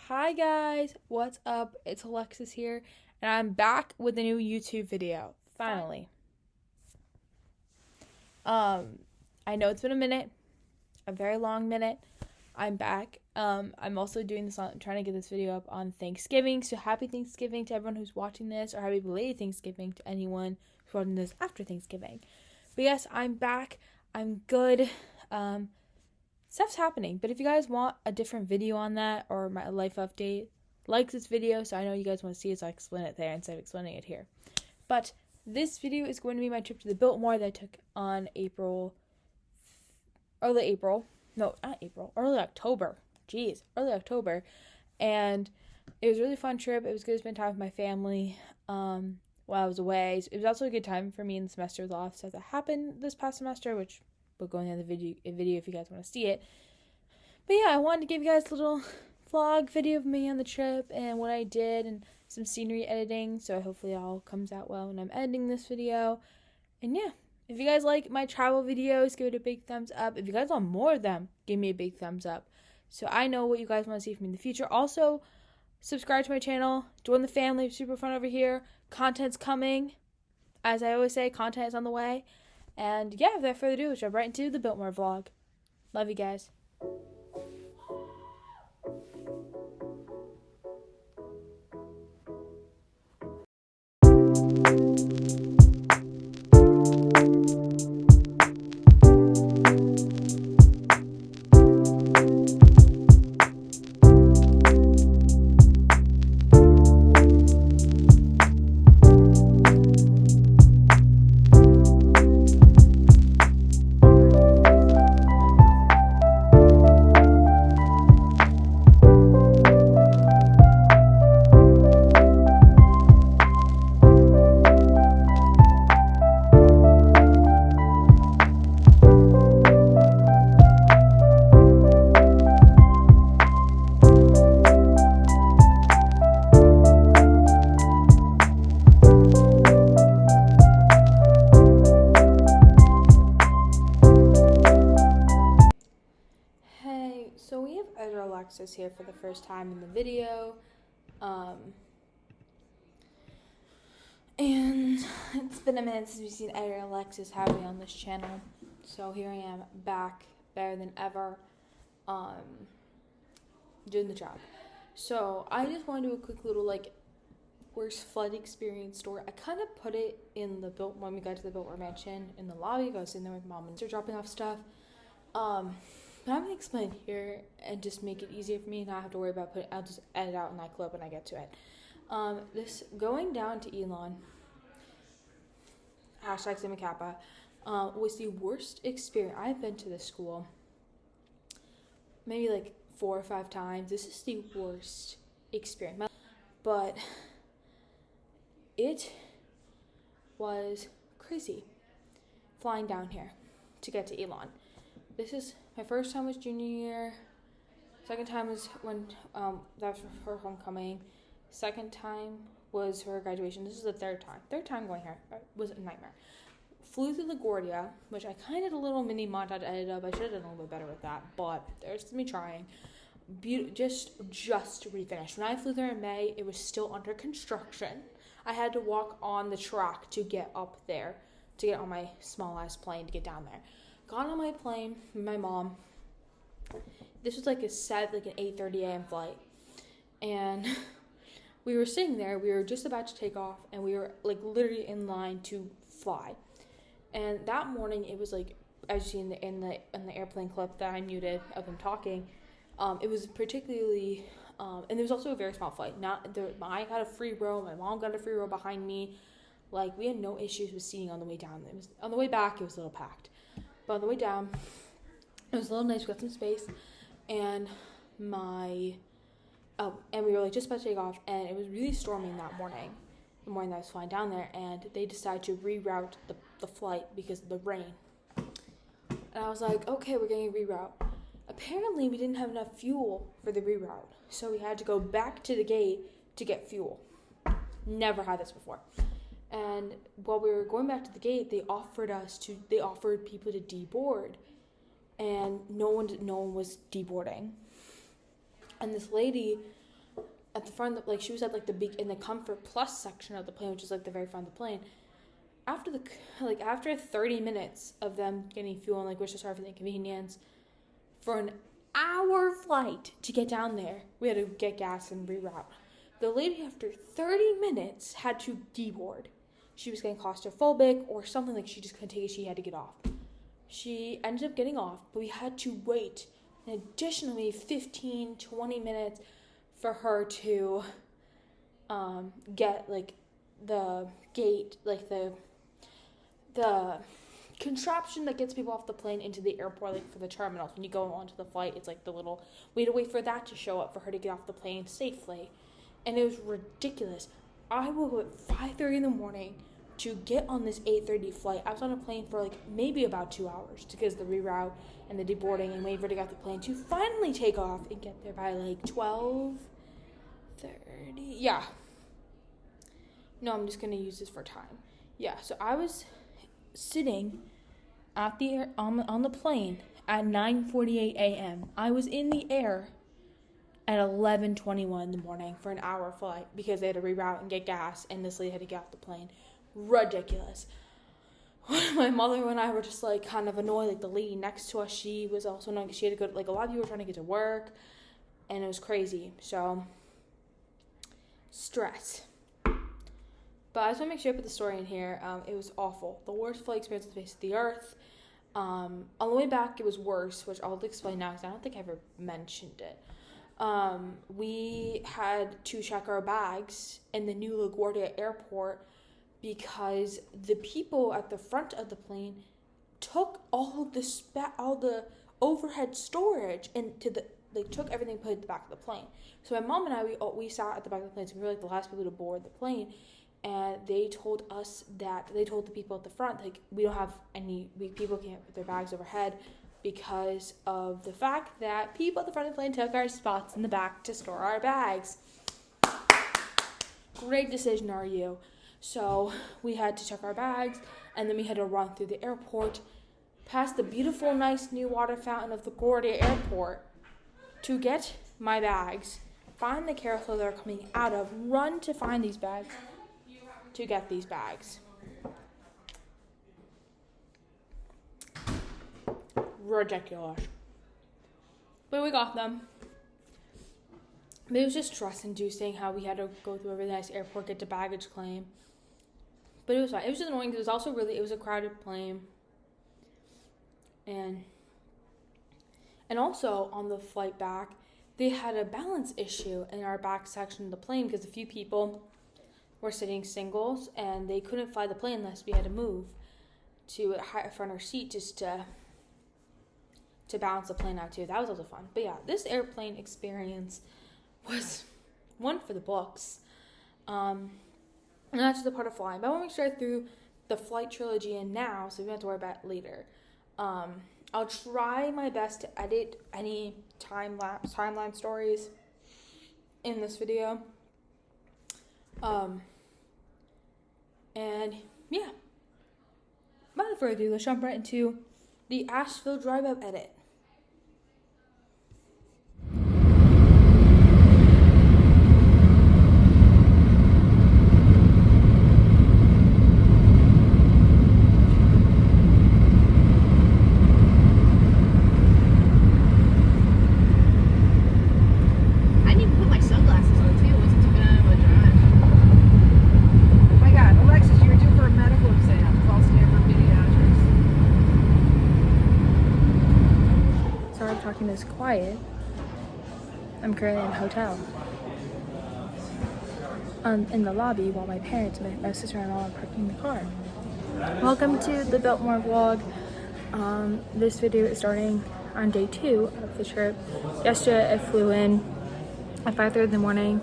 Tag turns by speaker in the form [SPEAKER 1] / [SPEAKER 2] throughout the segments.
[SPEAKER 1] Hi guys, what's up? It's Alexis here, and I'm back with a new YouTube video. Finally. I know it's been a minute, a very long minute. I'm back. I'm also doing this trying to get this video up on Thanksgiving. So happy Thanksgiving to everyone who's watching this, or happy belated Thanksgiving to anyone who's watching this after Thanksgiving. But yes, I'm back. I'm good. Stuff's happening, but if you guys want a different video on that or my life update, like this video so I know you guys want to see it, so I explain it there instead of explaining it here. But this video is going to be my trip to the Biltmore that I took on early October. Early October. And it was a really fun trip. It was good to spend time with my family while I was away. It was also a good time for me in the semester with a lot of stuff that happened this past semester, which we'll go into the video if you guys want to see it. But yeah, I wanted to give you guys a little vlog video of me on the trip and what I did and some scenery editing, so hopefully it all comes out well when I'm editing this video. And yeah, if you guys like my travel videos, give it a big thumbs up. If you guys want more of them, give me a big thumbs up so I know what you guys want to see from me in the future. Also, subscribe to my channel, join the family. It's super fun over here. Content's coming. As I always say, content is on the way. And yeah, without further ado, let's jump right into the Biltmore vlog. Love you guys. So we have Edgar Alexis here for the first time in the video, and it's been a minute since we've seen Edgar Alexis having on this channel, so here I am back, better than ever, doing the job. So I just want to do a quick little worst flight experience story. I kind of put it in the when we got to the Biltmore mansion in the lobby. I was sitting there with mom and they're dropping off stuff. But I'm going to explain here and just make it easier for me, not have to worry about I'll just edit out in that clip when I get to it. This going down to Elon, hashtag Sigma Kappa, was the worst experience. I've been to this school maybe 4 or 5 times. This is the worst experience. But it was crazy flying down here to get to Elon. This is my first time was junior year. Second time was when that was for her homecoming. Second time was for her graduation. This is the third time. Third time going here. It was a nightmare. Flew through LaGuardia, which I kind of did a little mini montage edit up. I should have done a little bit better with that, but there's me trying. Just refinished. When I flew there in May, it was still under construction. I had to walk on the track to get up there, to get on my small ass plane to get down there. Got on my plane with my mom. This was an 8:30 a.m. flight. And we were sitting there. We were just about to take off. And we were literally in line to fly. And that morning, it was as you see in the airplane clip that I muted of him talking, it was particularly, and there was also a very small flight. I got a free row. My mom got a free row behind me. We had no issues with seating on the way down. On the way back, it was a little packed. But on the way down, it was a little nice. We got some space, and we were just about to take off, and it was really storming that morning. The morning that I was flying down there, and they decided to reroute the flight because of the rain. And I was like, okay, we're getting a reroute. Apparently, we didn't have enough fuel for the reroute, so we had to go back to the gate to get fuel. Never had this before. And while we were going back to the gate, they offered people to deboard, and no one was deboarding. And this lady at the front, like she was at like the big in the Comfort Plus section of the plane, which is like the very front of the plane. After 30 minutes of them getting fuel and like we're so sorry for the inconvenience, for an hour flight to get down there, we had to get gas and reroute. The lady after 30 minutes had to deboard. She was getting claustrophobic or something, like she just couldn't take it. She had to get off. She ended up getting off, but we had to wait an additionally 15-20 minutes for her to get like the gate, like the contraption that gets people off the plane into the airport, like for the terminals. When you go onto the flight, it's like the little, we had to wait for that to show up for her to get off the plane safely. And it was ridiculous. I woke up at 5:30 in the morning to get on this 8:30 flight. I was on a plane for like maybe about 2 hours because the reroute and the deboarding, and wait for it to get off the plane to finally take off and get there by like 12:30. Yeah. No, I'm just going to use this for time. Yeah, so I was sitting at the air, on the plane at 9:48 a.m. I was in the air at 11:21 in the morning for an hour flight because they had to reroute and get gas, and this lady had to get off the plane. Ridiculous. My mother and I were just like kind of annoyed. Like the lady next to us, she was also annoyed. She had to go. Like a lot of people were trying to get to work, and it was crazy. So stress. But I just want to make sure I put the story in here. It was awful. The worst flight experience on the face of the earth. On the way back, it was worse, which I'll explain now because I don't think I ever mentioned it. We had to check our bags in the new LaGuardia airport because the people at the front of the plane took all the overhead storage and took everything and put it at the back of the plane. So my mom and I, we sat at the back of the plane, so we were like the last people to board the plane. And they told the people at the front, like, people can't put their bags overhead because of the fact that people at the front of the plane took our spots in the back to store our bags. Great decision, RU. So we had to check our bags, and then we had to run through the airport, past the beautiful, nice new water fountain of the LaGuardia airport to get my bags, find the carousel they're coming out of, run to find these bags, to get these bags. Ridiculous. But we got them. But it was just stress-inducing how we had to go through a really nice airport, get to baggage claim. But it was fine. It was just annoying because it was a crowded plane. And also on the flight back, they had a balance issue in our back section of the plane because a few people were sitting singles and they couldn't fly the plane unless we had to move to a front seat just to balance the plane out too. That was also fun. But yeah, this airplane experience was one for the books. And that's just a part of flying. But I want to make sure I threw the flight trilogy in now so we don't have to worry about it later. I'll try my best to edit any timeline stories in this video. And yeah, without further ado, let's jump right into the Asheville drive-up edit. This quiet. I'm currently in a hotel in the lobby while my parents, my sister and I are parking the car. Welcome to the Blitmore vlog. This video is starting on day 2 of the trip. Yesterday I flew in at 5:30 in the morning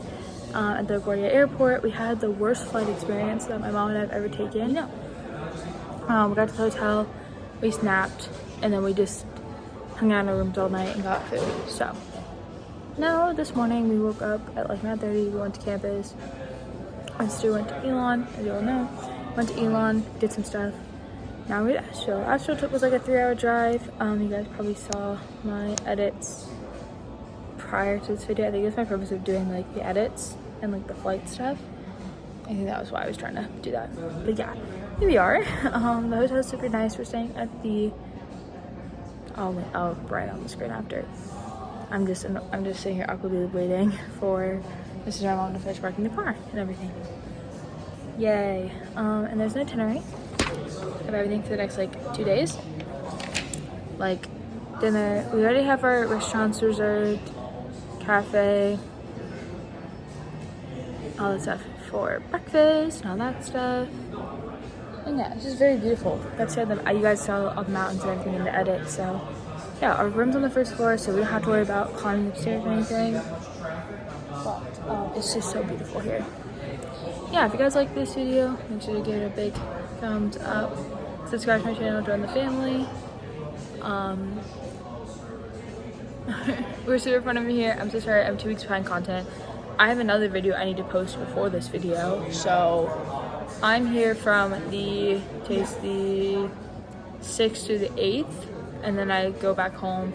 [SPEAKER 1] at the LaGuardia airport. We had the worst flight experience that my mom and I have ever taken. We got to the hotel, we snapped, and then we just hung out in our rooms all night and got food. So now this morning we woke up at like 9:30. We went to campus. I still went to Elon, as you all know. Went to Elon, did some stuff. Now we're at Asheville. Asheville was like a 3-hour drive. You guys probably saw my edits prior to this video. I think it's my purpose of doing like the edits and like the flight stuff. I think that was why I was trying to do that. But yeah, here we are. The hotel is super nice. We're staying at the right on the screen after. I'm just sitting here awkwardly waiting for Mrs. and my mom to finish parking the car and everything. Yay. And there's an itinerary of everything for the next like 2 days. Like dinner, we already have our restaurants reserved, cafe, all that stuff for breakfast and all that stuff. And yeah, it's just very beautiful. That's the you guys saw all the mountains and everything in the edit. So yeah, our room's on the first floor, so we don't have to worry about climbing upstairs or anything. But it's just so beautiful here. Yeah, if you guys like this video, make sure to give it a big thumbs up. Subscribe to my channel, join the family. We're super fun over here. I'm so sorry, I'm 2 weeks behind content. I have another video I need to post before this video, so I'm here from the 6th to the 8th, and then I go back home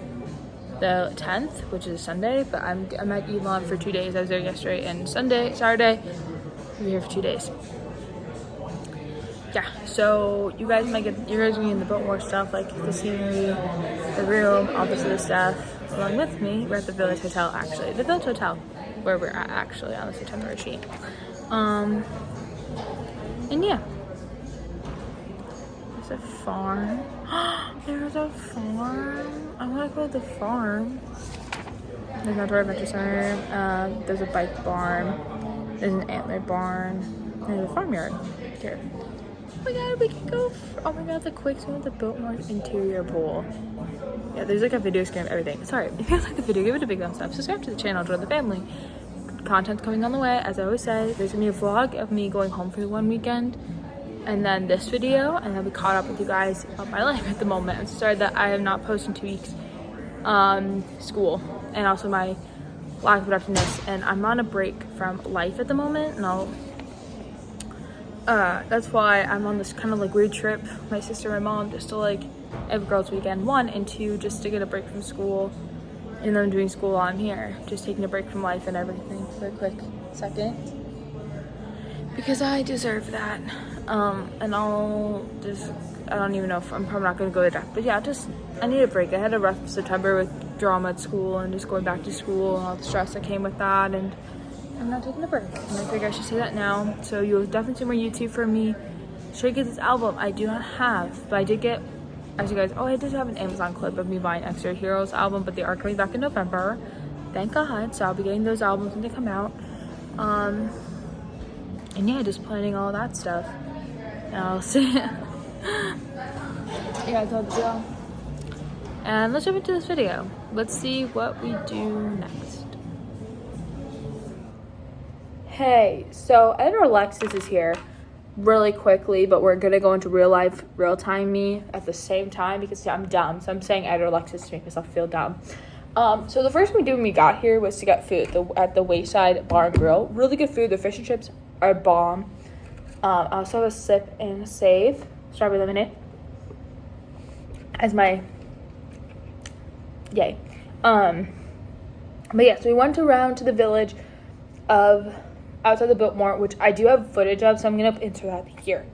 [SPEAKER 1] the 10th, which is Sunday. But I'm at Elon for 2 days. I was there yesterday and Saturday. I'll be here for 2 days. Yeah, so you guys are getting the Blitmore stuff, like the scenery, the room, all this other stuff. Along with me, we're at the Village Hotel, actually. The Village Hotel, where we're at actually on this itinerary sheet. And yeah. There's a farm. There's a farm. I want to go to the farm. There's an outdoor adventure center. There's a bike barn. There's an antler barn. There's a farmyard here. Oh my god, we can go. Oh my god, the quick swim with the Blitmore interior pool. Yeah, there's like a video screen of everything. Sorry, if you guys like the video, give it a big thumbs up. Subscribe to the channel, join the family. Content's coming on the way. As I always say, there's gonna be a vlog of me going home for 1 weekend, and then this video, and I'll be caught up with you guys about my life at the moment. I'm sorry that I have not posted in 2 weeks. School, and also my lack of productiveness, and I'm on a break from life at the moment, and that's why I'm on this kind of like weird trip, my sister and my mom, just to like have girls weekend, 1, and 2, just to get a break from school. And then I'm doing school while I'm here, just taking a break from life and everything for a quick second, because I deserve that. And I don't even know if I'm probably not going to go to that, but yeah, I need a break. I had a rough September with drama at school and just going back to school and all the stress that came with that, and I'm not taking a break, and I figure I should say that now. So you'll definitely see more YouTube from me. Should get this album I do not have, but I did get, as you guys, I did have an Amazon clip of me buying Extra Heroes album, but they are coming back in November, thank God. So I'll be getting those albums when they come out. And yeah, just planning all that stuff. And I'll see. Yeah, that's all the deal. And let's jump into this video. Let's see what we do next. Hey, so I know Alexis is here really quickly, but we're gonna go into real life, real time me at the same time, because I'm dumb. So I'm saying Ed or Alexis to make myself feel dumb. So the first thing we did when we got here was to get food at the Wayside Bar and Grill. Really good food. The fish and chips are bomb. I also have a sip and save strawberry lemonade as my yay. But yeah, so we went around to the village of outside the Blitmore, which I do have footage of, so I'm gonna insert that here.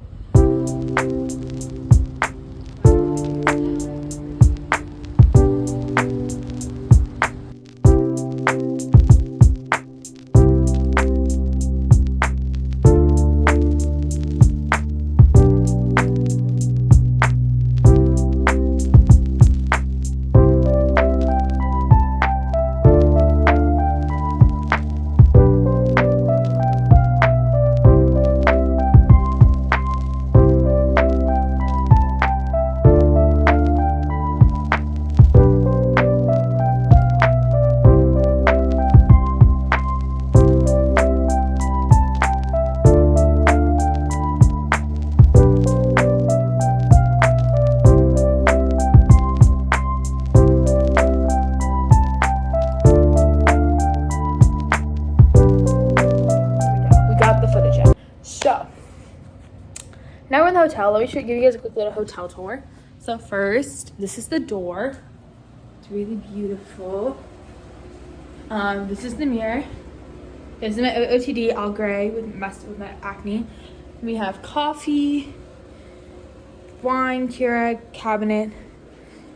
[SPEAKER 1] Now we're in the hotel. Let me give you guys a quick little hotel tour. So first, this is the door. It's really beautiful. This is the mirror. This is my OOTD, all gray, messed with my acne. We have coffee, wine, Keurig, cabinet,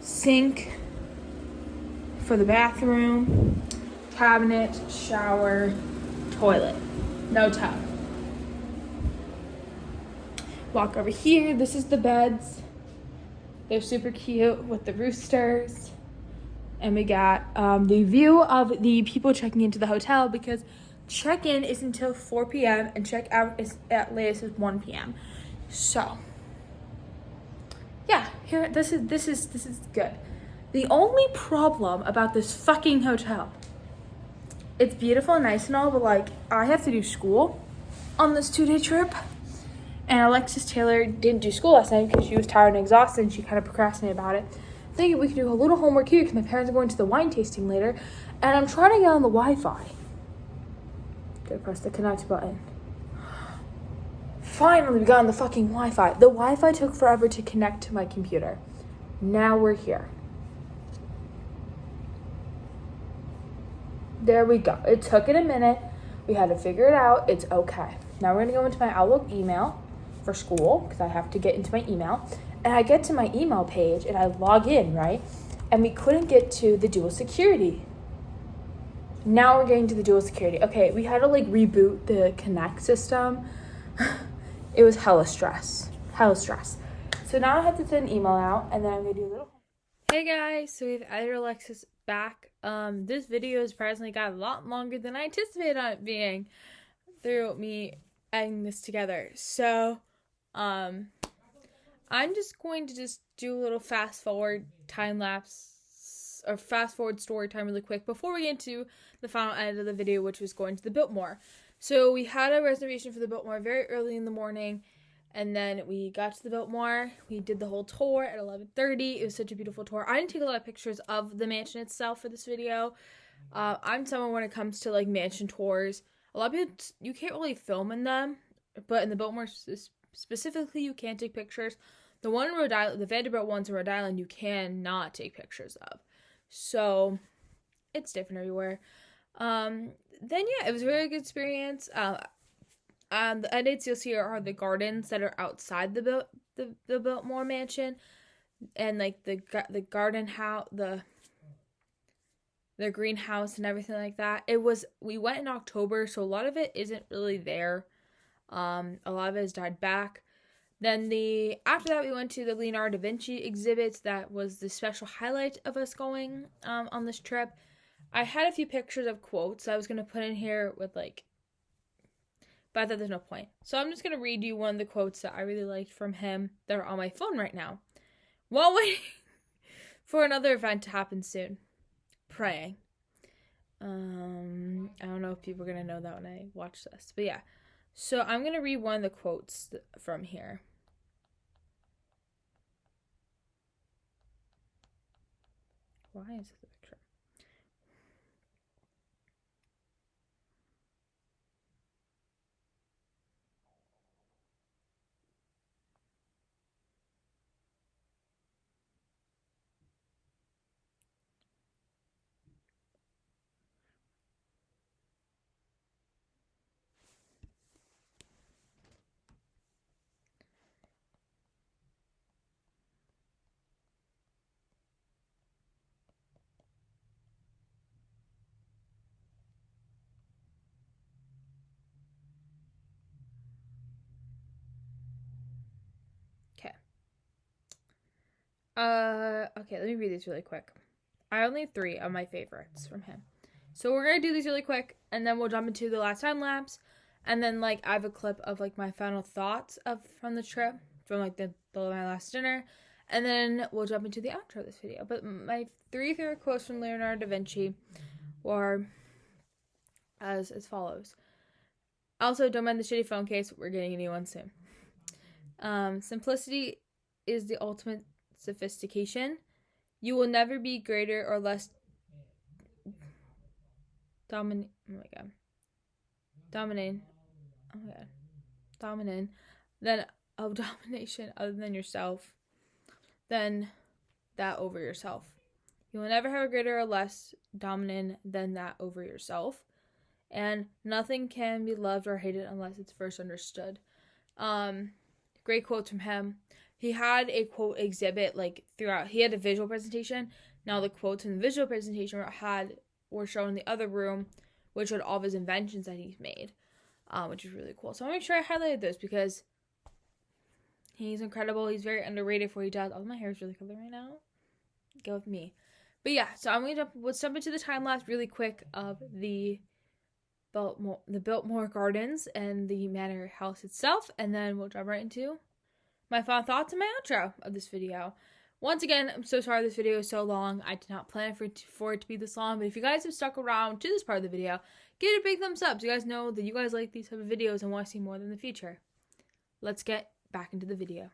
[SPEAKER 1] sink for the bathroom, cabinet, shower, toilet, no tub. Walk over here. This is the beds. They're super cute with the roosters. And we got the view of the people checking into the hotel, because check-in is until 4 p.m. and check-out is at latest is 1 p.m. So yeah, here this is good. The only problem about this fucking hotel, it's beautiful and nice and all, but like I have to do school on this 2-day trip. And Alexis Taylor didn't do school last night because she was tired and exhausted, and she kind of procrastinated about it. Thinking we could do a little homework here because my parents are going to the wine tasting later, and I'm trying to get on the Wi-Fi. Gotta press the connect button. Finally, we got on the fucking Wi-Fi. The Wi-Fi took forever to connect to my computer. Now we're here. There we go. It took it a minute. We had to figure it out. It's okay. Now we're gonna go into my Outlook email for school, because I have to get into my email. And I get to my email page and I log in, right? And we couldn't get to the dual security. Now we're getting to the dual security. Okay, we had to like reboot the Connect system. It was hella stress. So now I have to send an email out, and then I'm gonna do a little. Hey guys, so we've added Alexis back. This video has surprisingly got a lot longer than I anticipated on it being through me adding this together. So I'm just going to do a little fast forward time lapse or fast forward story time really quick before we get into the final edit of the video, which was going to the Blitmore. So we had a reservation for the Blitmore very early in the morning, and then we got to the Blitmore. We did the whole tour at 11:30. It was such a beautiful tour. I didn't take a lot of pictures of the mansion itself for this video. I'm someone when it comes to like mansion tours, a lot of people, you can't really film in them, but in the Biltmore specifically, you can take pictures. The one in Rhode Island, the Vanderbilt ones in Rhode Island, you cannot take pictures of. So it's different everywhere. Then yeah, it was a very good experience. The edits you'll see are the gardens that are outside the Biltmore mansion, and like the garden house, the greenhouse and everything like that. We went in October, so a lot of it isn't really there. A lot of it has died back. Then after that, we went to the Leonardo da Vinci exhibits. That was the special highlight of us going on this trip. I had a few pictures of quotes I was going to put in here with like, but I thought there's no point. So I'm just going to read you one of the quotes that I really liked from him that are on my phone right now, while waiting for another event to happen soon. Praying. I don't know if people are going to know that when I watch this, but yeah. So I'm going to read one of the quotes from here. Why is this a picture? Okay, let me read these really quick. I only have 3 of my favorites from him. So we're going to do these really quick, and then we'll jump into the last time lapse, and then, like, I have a clip of, like, my final thoughts from the trip, from, like, my last dinner, and then we'll jump into the outro of this video. But my 3 favorite quotes from Leonardo da Vinci were as follows. Also, don't mind the shitty phone case. We're getting a new one soon. Simplicity is the ultimate sophistication. You will never be greater or less dominant than of domination other than yourself, than that over yourself. You will never have a greater or less dominant than that over yourself. And nothing can be loved or hated unless it's first understood. Great quotes from him. He had a quote exhibit like throughout. He had a visual presentation. Now the quotes in the visual presentation were shown in the other room, which showed all of his inventions that he's made, which is really cool. So I want to make sure I highlighted those because he's incredible. He's very underrated for what he does. Oh, my hair is really curly right now. Go with me. But yeah, so I'm going to jump into the time lapse really quick of the Biltmore Gardens and the manor house itself, and then we'll jump right into my final thoughts and my outro of this video. Once again, I'm so sorry this video is so long. I did not plan for it to be this long, but if you guys have stuck around to this part of the video, give it a big thumbs up so you guys know that you guys like these type of videos and want to see more in the future. Let's get back into the video.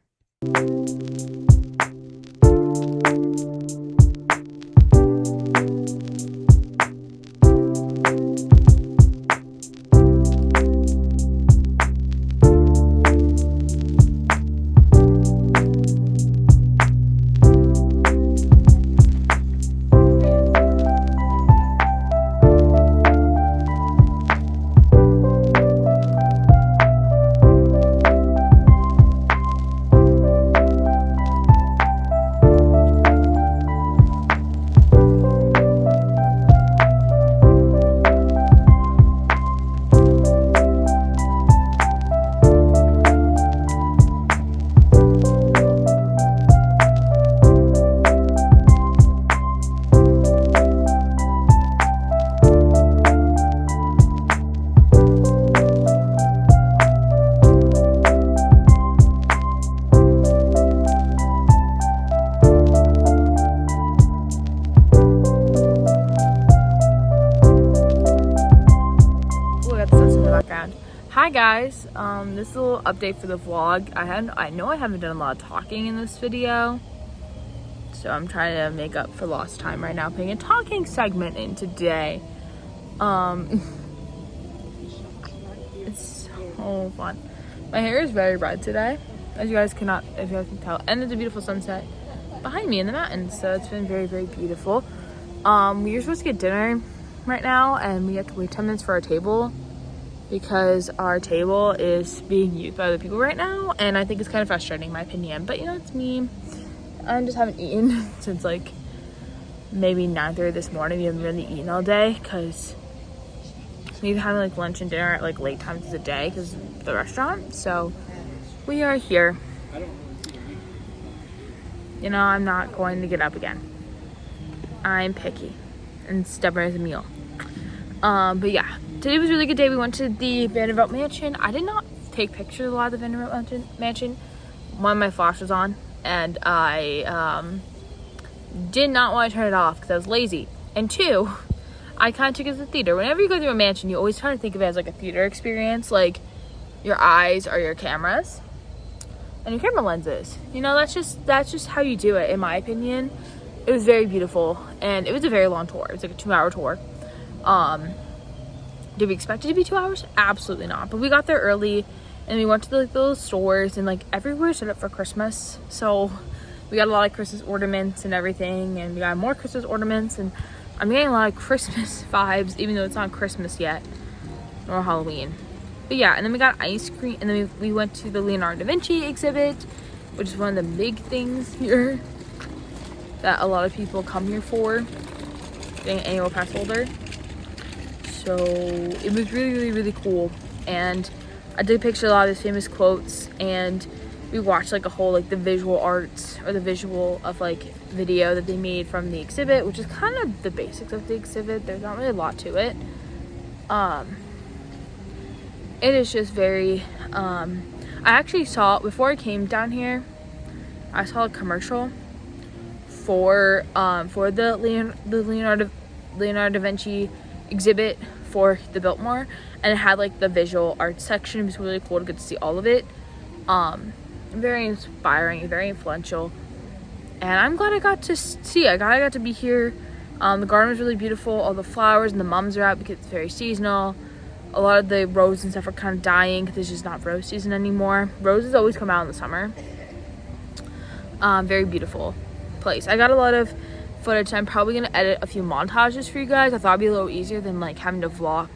[SPEAKER 1] Hi guys, this little update for the vlog. I know I haven't done a lot of talking in this video, so I'm trying to make up for lost time right now, putting a talking segment in today. It's so fun. My hair is very red today, as you guys can tell, and it's a beautiful sunset behind me in the mountains, so it's been very, very beautiful. We were supposed to get dinner right now, and we have to wait 10 minutes for our table, because our table is being used by other people right now, and I think it's kind of frustrating in my opinion, but you know, it's me. I just haven't eaten since like maybe 9:30 this morning. We haven't really eaten all day because we've had like lunch and dinner at like late times of the day because of the restaurant. So we are here. You know, I'm not going to get up again. I'm picky and stubborn as a mule. But yeah, today was a really good day. We went to the Vanderbilt Mansion. I did not take pictures of a lot of the Vanderbilt Mansion. One, my flash was on, and I did not want to turn it off because I was lazy. And two, I kind of took it as a theater. Whenever you go through a mansion, you always try to think of it as like a theater experience. Like your eyes are your cameras and your camera lenses. You know, that's just how you do it, in my opinion. It was very beautiful, and it was a very long tour. It was like a 2-hour tour. Did we expect it to be 2 hours? Absolutely not. But we got there early, and we went to like those stores, and like everywhere set up for Christmas. So we got a lot of Christmas ornaments and everything, and we got more Christmas ornaments, and I'm getting a lot of Christmas vibes, even though it's not Christmas yet, nor Halloween. But yeah, and then we got ice cream, and then we went to the Leonardo da Vinci exhibit, which is one of the big things here that a lot of people come here for, being an annual pass holder. So it was really, really, really cool. And I did picture a lot of his famous quotes, and we watched like a whole like the visual arts or the visual of like video that they made from the exhibit, which is kind of the basics of the exhibit. There's not really a lot to it. It is just very I actually saw, before I came down here, I saw a commercial for the Leonardo da Vinci exhibit for the Biltmore, and it had like the visual arts section. It was really cool to get to see all of it. Very inspiring, very influential, and I'm glad I got to see it. I got to be here. The garden was really beautiful. All the flowers and the mums are out because it's very seasonal. A lot of the roses and stuff are kind of dying because it's just not rose season anymore. Roses always come out in the summer. Very beautiful place. I got a lot of footage. I'm probably gonna edit a few montages for you guys. I thought it'd be a little easier than like having to vlog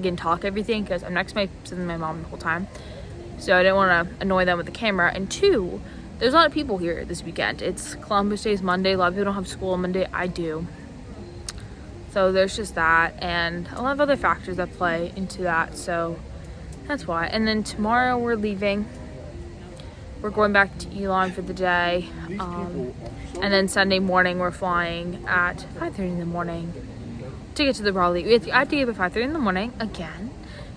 [SPEAKER 1] and talk everything, because I'm next to my sister and my mom the whole time, so I didn't want to annoy them with the camera. And two, there's a lot of people here this weekend. It's Columbus Day is Monday. A lot of people don't have school on Monday. I do. So there's just that, and a lot of other factors that play into that. So that's why. And then tomorrow we're leaving. We're going back to Elon for the day. And then Sunday morning we're flying at 5:30 in the morning to get to the Raleigh. I have to get up at 5:30 in the morning again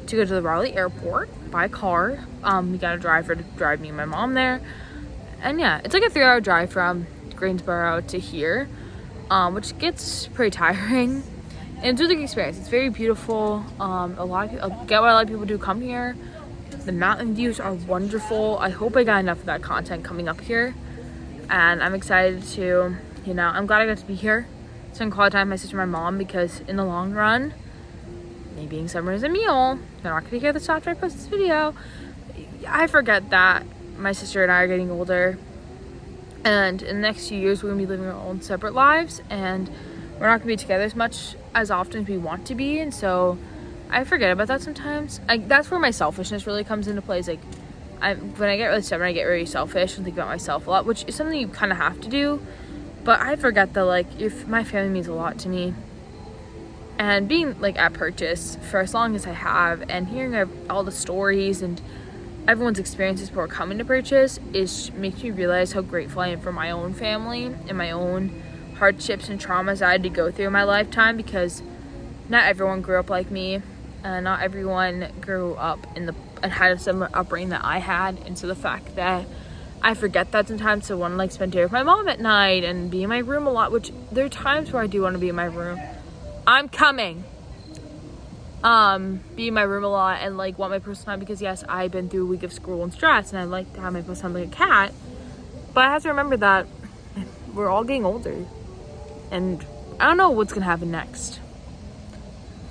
[SPEAKER 1] to go to the Raleigh airport by car. We got a driver to drive me and my mom there. And yeah, it's like a 3-hour drive from Greensboro to here, which gets pretty tiring. And it's a really good experience. It's very beautiful. A lot of people, I get why a lot of people do come here. The mountain views are wonderful. I hope I got enough of that content coming up here. And I'm excited to, I'm glad I got to be here. Spend quality time with my sister and my mom, because in the long run, me being summer is a meal. They're not going to hear this after I post this video. I forget that my sister and I are getting older. And in the next few years, we're going to be living our own separate lives. And we're not going to be together as often as we want to be. And so I forget about that sometimes. That's where my selfishness really comes into play. Is like, when I get really stubborn, I get really selfish and think about myself a lot, which is something you kind of have to do. But I forget that, like, if my family means a lot to me, and being like at Purchase for as long as I have, and hearing all the stories and everyone's experiences before coming to Purchase makes me realize how grateful I am for my own family and my own hardships and traumas I had to go through in my lifetime, because not everyone grew up like me. Not everyone grew up and had a similar upbringing that I had. And so the fact that I forget that sometimes, so I want to like spend day with my mom at night and be in my room a lot, which there are times where I do want to be in my room. I'm coming. Be in my room a lot and like want my personal time, because yes, I've been through a week of school and stress, and I like to have my personal time like a cat. But I have to remember that we're all getting older, and I don't know what's gonna happen next.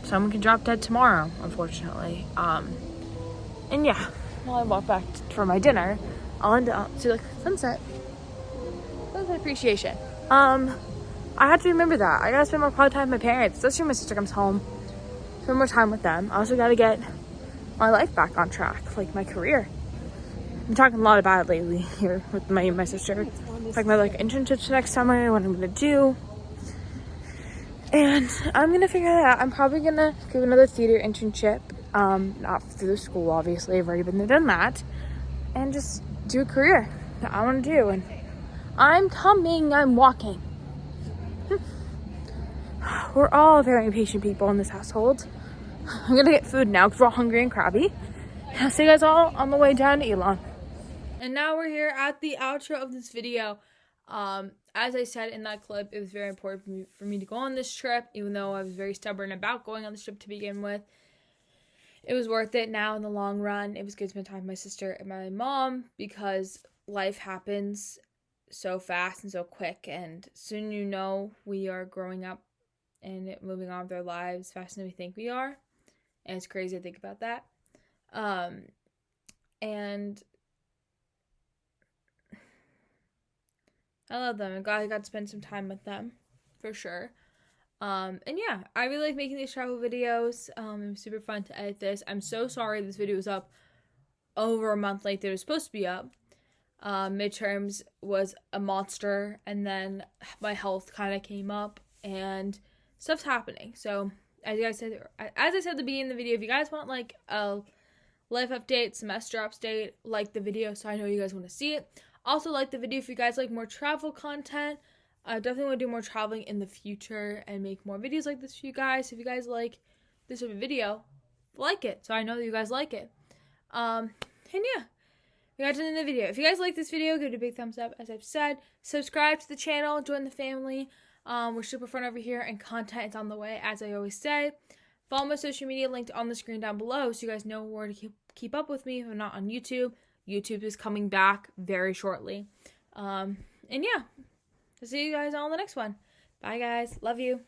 [SPEAKER 1] Someone can drop dead tomorrow, unfortunately. And yeah, while I walk back for my dinner, I'll end up to like sunset appreciation. I had to remember that I gotta spend more quality time with my parents, especially when my sister comes home. Spend more time with them. I also gotta get my life back on track, like my career. I'm talking a lot about it lately here with my sister. Talking about like internships next summer, what I'm gonna do. And I'm gonna figure that out. I'm probably gonna do another theater internship. Not through the school, obviously. I've already been there, done that. And just do a career that I wanna do. And I'm coming, I'm walking. We're all very impatient people in this household. I'm gonna get food now because we're all hungry and crabby. I'll see you guys all on the way down to Elon. And now we're here at the outro of this video. As I said in that clip, it was very important for me to go on this trip, even though I was very stubborn about going on this trip to begin with. It was worth it now in the long run. It was good to spend time with my sister and my mom, because life happens so fast and so quick, and soon we are growing up and moving on with our lives faster than we think we are. And it's crazy to think about that. And I love them. I'm glad I got to spend some time with them, for sure. And yeah, I really like making these travel videos. It was super fun to edit this. I'm so sorry this video was up over a month late that it was supposed to be up. Midterms was a monster, and then my health kind of came up, and stuff's happening. So as I said at the beginning of the video, if you guys want like a life update, semester update, like the video so I know you guys want to see it. Also like the video if you guys like more travel content. I definitely want to do more traveling in the future and make more videos like this for you guys. If you guys like this type of video, like it so I know that you guys like it. And yeah, we got to the end of the video. If you guys like this video, give it a big thumbs up, as I've said. Subscribe to the channel, join the family. We're super fun over here, and content is on the way, as I always say. Follow my social media linked on the screen down below so you guys know where to keep up with me if I'm not on YouTube. YouTube is coming back very shortly. And yeah, I'll see you guys all in the next one. Bye, guys. Love you.